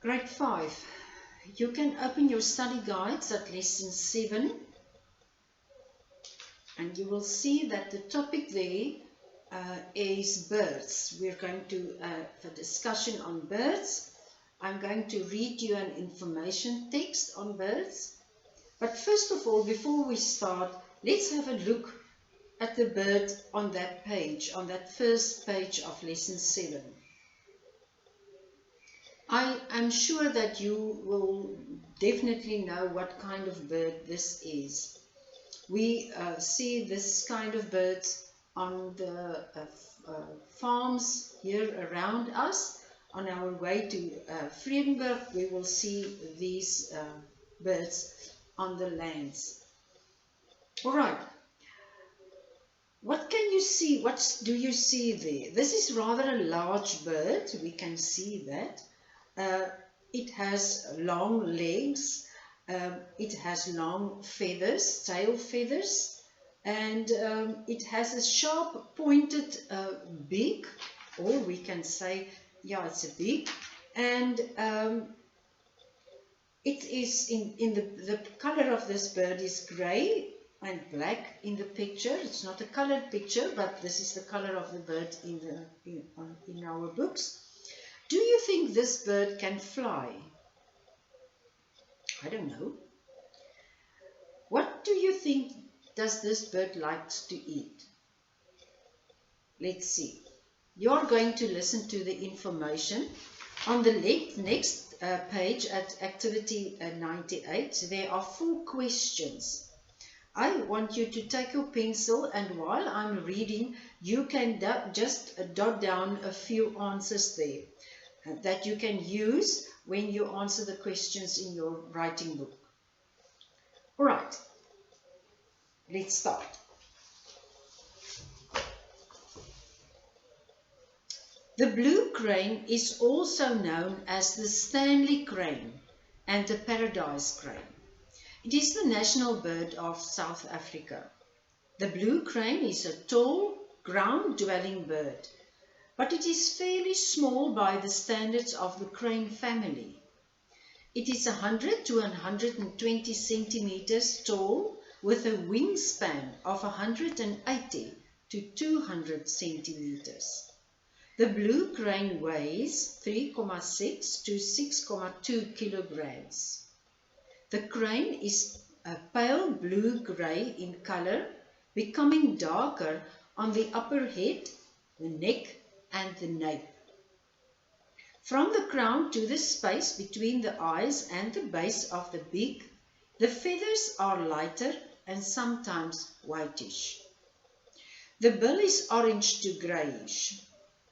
Grade 5. You can open your study guides at lesson 7 and you will see that the topic there is birds. We're going to have a discussion on birds. I'm going to read you an information text on birds. But first of all, before we start, let's have a look at the bird on that page, on that first page of lesson 7. I am sure that you will definitely know what kind of bird this is. We see this kind of birds on the farms here around us. On our way to Vredenburg, we will see these birds on the lands. All right. What can you see? What do you see there? This is rather a large bird. We can see that. It has long legs. It has long feathers, tail feathers, and it has a sharp pointed beak, or we can say, yeah, it's a beak, and it is in the color of this bird is gray and black in the picture. It's not a colored picture, but this is the color of the bird in our books. Do you think this bird can fly? I don't know. What do you think does this bird like to eat? Let's see. You're going to listen to the information. On the next page at activity 98, there are 4 questions. I want you to take your pencil, and while I'm reading, you can just dot down a few answers there that you can use when you answer the questions in your writing book. All right, let's start. The blue crane is also known as the Stanley crane and the paradise crane. It is the national bird of South Africa. The blue crane is a tall, ground-dwelling bird, but it is fairly small by the standards of the crane family. It is 100 to 120 centimeters tall with a wingspan of 180 to 200 centimeters. The blue crane weighs 3,6 to 6,2 kilograms. The crane is a pale blue-gray in color, becoming darker on the upper head, the neck, and the nape. From the crown to the space between the eyes and the base of the beak, the feathers are lighter and sometimes whitish. The bill is orange to greyish,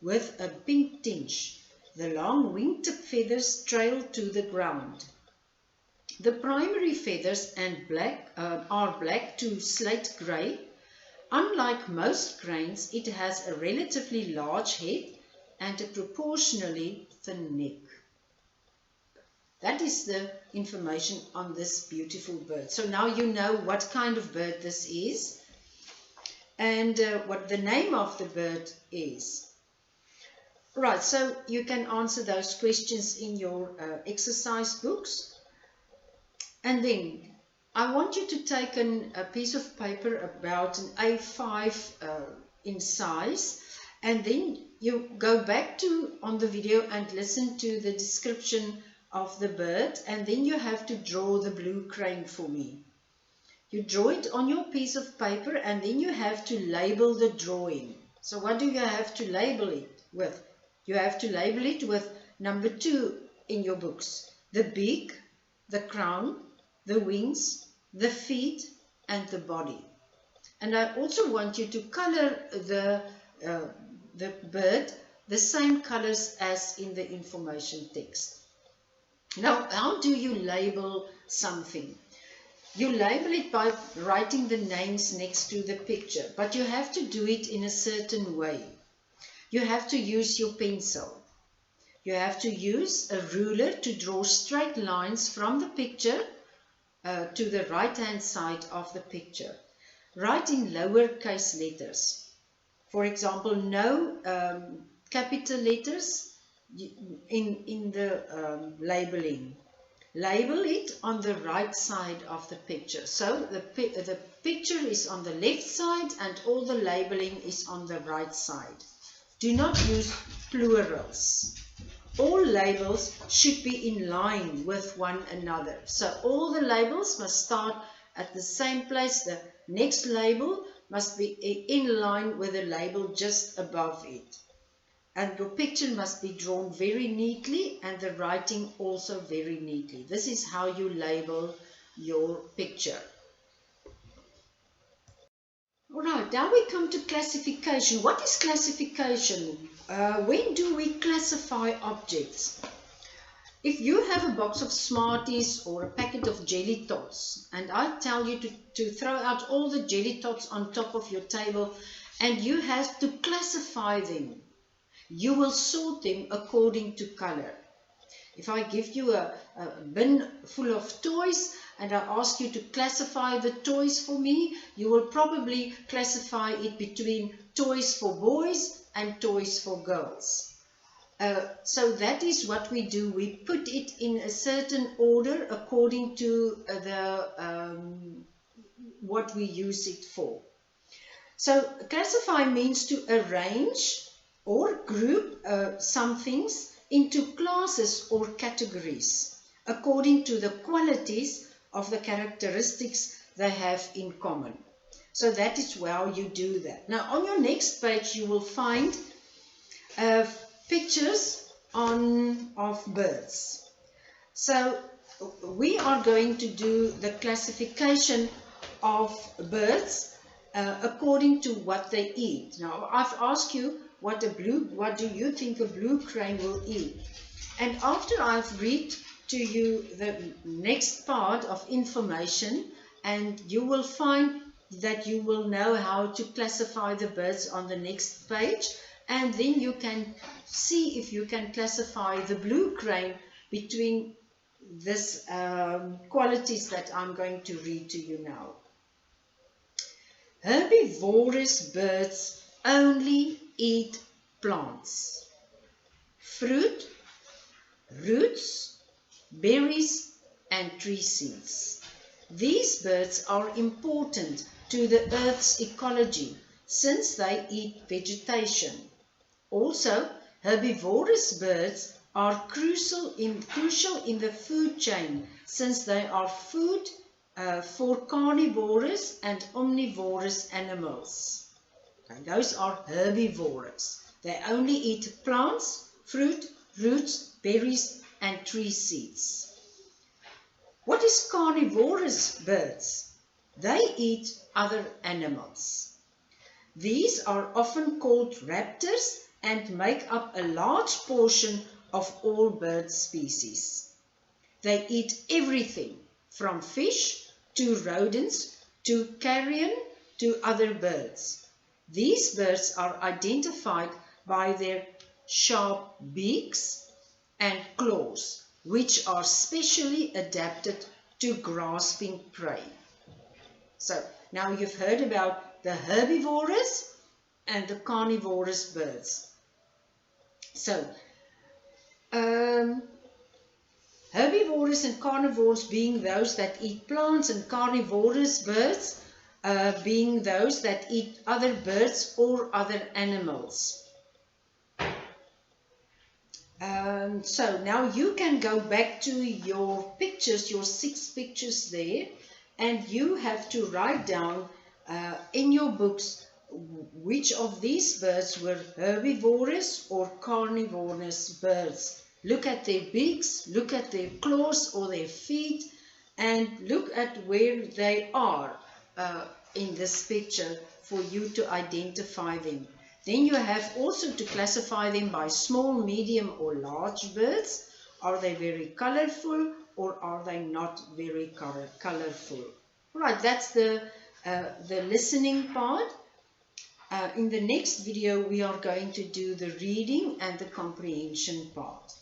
with a pink tinge. The long wingtip feathers trail to the ground. The primary feathers are black to slate grey. Unlike most cranes, it has a relatively large head and a proportionally thin neck. That is the information on this beautiful bird. So now you know what kind of bird this is and what the name of the bird is. Right, so you can answer those questions in your exercise books. And then I want you to take a piece of paper about an A5 in size, and then you go back on the video and listen to the description of the bird, and then you have to draw the blue crane for me. You draw it on your piece of paper, and then you have to label the drawing. So what do you have to label it with? You have to label it with number 2 in your books. The beak, the crown, the wings, the feet, and the body. And I also want you to color the bird the same colors as in the information text. Now, how do you label something? You label it by writing the names next to the picture, but you have to do it in a certain way. You have to use your pencil. You have to use a ruler to draw straight lines from the picture to the right-hand side of the picture. Write in lowercase letters. For example, no capital letters in the labeling. Label it on the right side of the picture. So the picture is on the left side and all the labeling is on the right side. Do not use plurals. All labels should be in line with one another. So all the labels must start at the same place. The next label must be in line with the label just above it. And your picture must be drawn very neatly and the writing also very neatly. This is how you label your picture. Alright, now we come to classification. What is classification? When do we classify objects? If you have a box of Smarties or a packet of jelly tots and I tell you to throw out all the jelly tots on top of your table and you have to classify them, you will sort them according to color. If I give you a bin full of toys and I ask you to classify the toys for me, you will probably classify it between toys for boys and toys for girls. So that is what we do. We put it in a certain order according to what we use it for. So classify means to arrange or group some things into classes or categories according to the qualities of the characteristics they have in common. So that is how you do that. Now on your next page you will find pictures of birds. So we are going to do the classification of birds according to what they eat. Now I've asked you what do you think a blue crane will eat? And after I've read to you the next part of information, and you will find that you will know how to classify the birds on the next page, and then you can see if you can classify the blue crane between this qualities that I'm going to read to you now. Herbivorous birds only eat plants, fruit, roots, berries and tree seeds. These birds are important to the Earth's ecology since they eat vegetation. Also, herbivorous birds are crucial in the food chain since they are food for carnivorous and omnivorous animals. Okay, those are herbivorous. They only eat plants, fruit, roots, berries and tree seeds. What is carnivorous birds? They eat other animals. These are often called raptors and make up a large portion of all bird species. They eat everything from fish to rodents to carrion to other birds. These birds are identified by their sharp beaks and claws, which are specially adapted to grasping prey. So now you've heard about the herbivorous and the carnivorous birds. So herbivorous and carnivores being those that eat plants, and carnivorous birds being those that eat other birds or other animals. So now you can go back to your pictures, your 6 pictures there, and you have to write down in your books which of these birds were herbivorous or carnivorous birds. Look at their beaks, look at their claws or their feet, and look at where they are in this picture for you to identify them. Then you have also to classify them by small, medium or large birds. Are they very colorful or are they not very colorful? Right, that's the listening part. In the next video we are going to do the reading and the comprehension part.